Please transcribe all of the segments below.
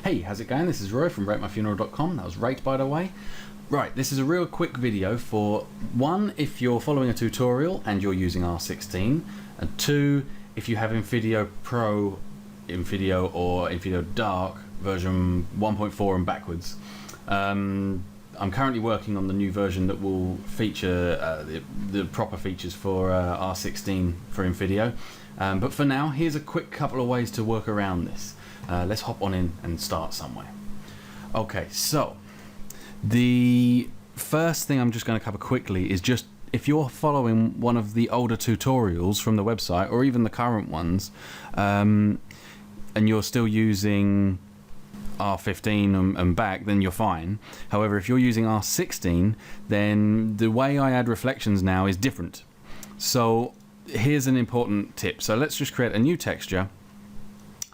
Hey, how's it going? This is Roy from RateMyFuneral.com. That was Rate, by the way. Right, this is a real quick video for one, if you're following a tutorial and you're using R16, and two, if you have Infidio Pro, Infidio or Infidio Dark version 1.4 and backwards. I'm currently working on the new version that will feature the proper features for R16 for Infidio. But for now, here's a quick couple of ways to work around this. Let's hop on in and start somewhere. Okay, so the first thing I'm just going to cover quickly is just if you're following one of the older tutorials from the website or even the current ones, and you're still using R15 and back, then you're fine. However, if you're using R16, then the way I add reflections now is different. So here's an important tip. So let's just create a new texture.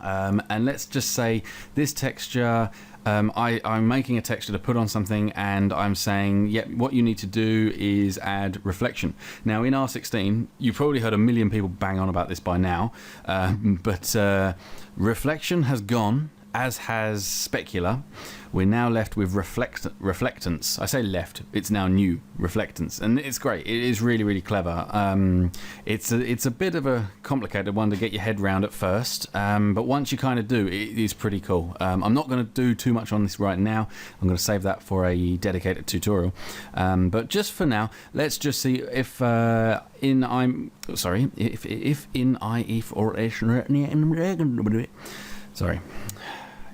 And let's just say this texture, I'm making a texture to put on something, and I'm saying, yep, what you need to do is add reflection. Now in R16, you've probably heard a million people bang on about this by now, but reflection has gone, as has specular. We're now left with reflectance. I say left, it's now new, reflectance, and it's great. It is really, really clever. It's a bit of a complicated one to get your head around at first, but once you kind of do, it is pretty cool. I'm not going to do too much on this right now. I'm going to save that for a dedicated tutorial. But just for now, let's just see if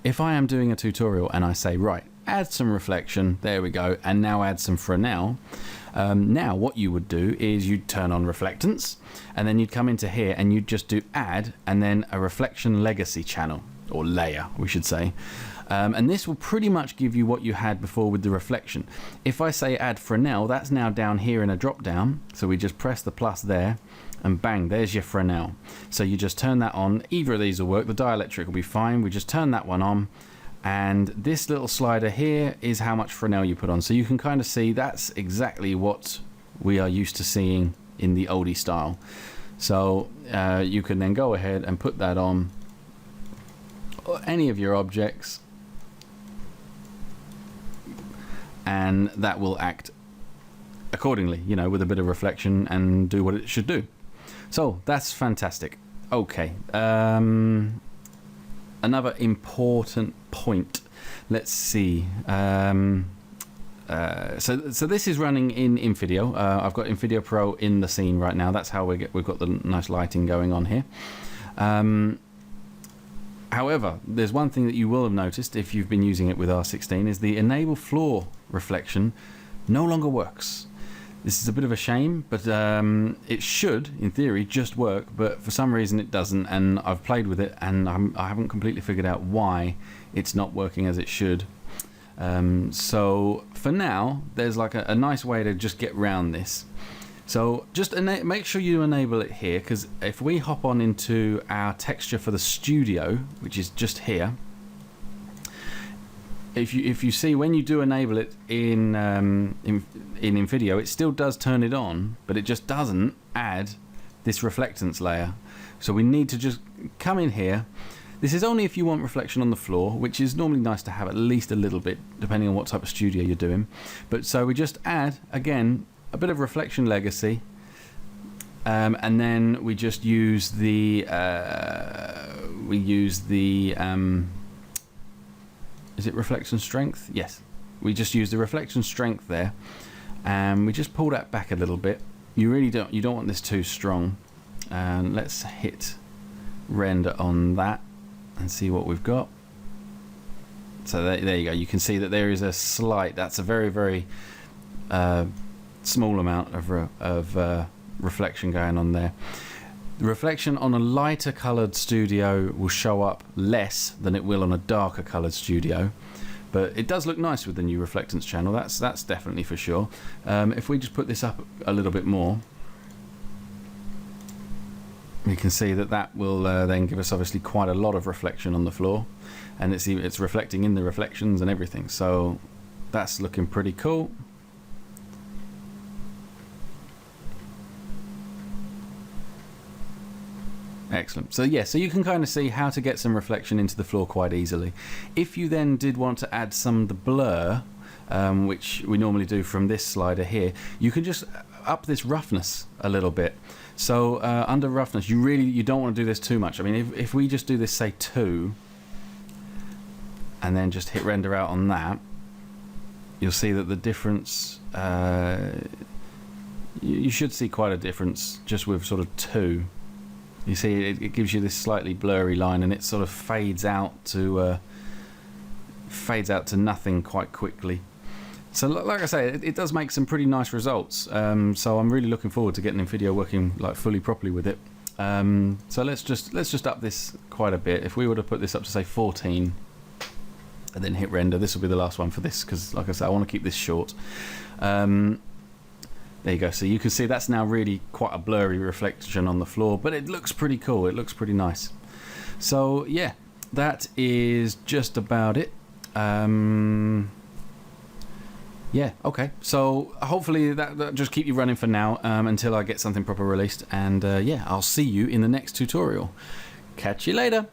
if I am doing a tutorial and I say, right, add some reflection, there we go, and now add some Fresnel. Now what you would do is you'd turn on reflectance, and then you'd come into here and you'd just do add, and then a reflection legacy channel, or layer, we should say. And this will pretty much give you what you had before with the reflection. If I say add Fresnel, that's now down here in a drop down, so we just press the plus there, and bang, there's your Fresnel. So you just turn that on. Either of these will work. The dielectric will be fine. We just turn that one on, and this little slider here is how much Fresnel you put on. So you can kind of see that's exactly what we are used to seeing in the oldie style. So you can then go ahead and put that on any of your objects, and that will act accordingly, you know, with a bit of reflection and do what it should do. So that's fantastic. Okay, another important point. Let's see. So this is running in Infidio. I've got Infidio Pro in the scene right now. That's how we've got the nice lighting going on here. However, there's one thing that you will have noticed if you've been using it with R16 is the enable floor reflection no longer works. This is a bit of a shame, but it should, in theory, just work, but for some reason it doesn't, and I've played with it and I haven't completely figured out why it's not working as it should. So for now, there's like a nice way to just get around this. So just make sure you enable it here, because if we hop on into our texture for the studio, which is just here, if you see when you do enable it in Infidio, it still does turn it on, but it just doesn't add this reflectance layer. So we need to just come in here. This is only if you want reflection on the floor, which is normally nice to have at least a little bit, depending on what type of studio you're doing. But so we just add, again, a bit of reflection legacy, and then we just use the is it reflection strength? Yes, we just use the reflection strength there, and we just pull that back a little bit. You don't want this too strong. And let's hit render on that and see what we've got. So there you go. You can see that there is a slight. That's a very, very small amount of reflection going on there. The reflection on a lighter coloured studio will show up less than it will on a darker coloured studio, but it does look nice with the new reflectance channel. That's definitely for sure. If we just put this up a little bit more, you can see that will then give us obviously quite a lot of reflection on the floor, and it's reflecting in the reflections and everything. So that's looking pretty cool. Excellent. So yeah, so you can kind of see how to get some reflection into the floor quite easily. If you then did want to add some of the blur, which we normally do from this slider here, you can just up this roughness a little bit. So under roughness, you don't want to do this too much. I mean, if we just do this, say 2, and then just hit render out on that, you'll see that the difference, you should see quite a difference just with sort of 2. You see it gives you this slightly blurry line, and it sort of fades out to nothing quite quickly. So like I say, it does make some pretty nice results. So I'm really looking forward to getting NVIDIA working like fully properly with it. So let's just up this quite a bit. If we were to put this up to say 14 and then hit render, this will be the last one for this, because like I say, I want to keep this short. There you go. So you can see that's now really quite a blurry reflection on the floor, but it looks pretty cool. It looks pretty nice. So yeah, that is just about it. Yeah, okay. So hopefully that just keep you running for now until I get something proper released. And yeah, I'll see you in the next tutorial. Catch you later.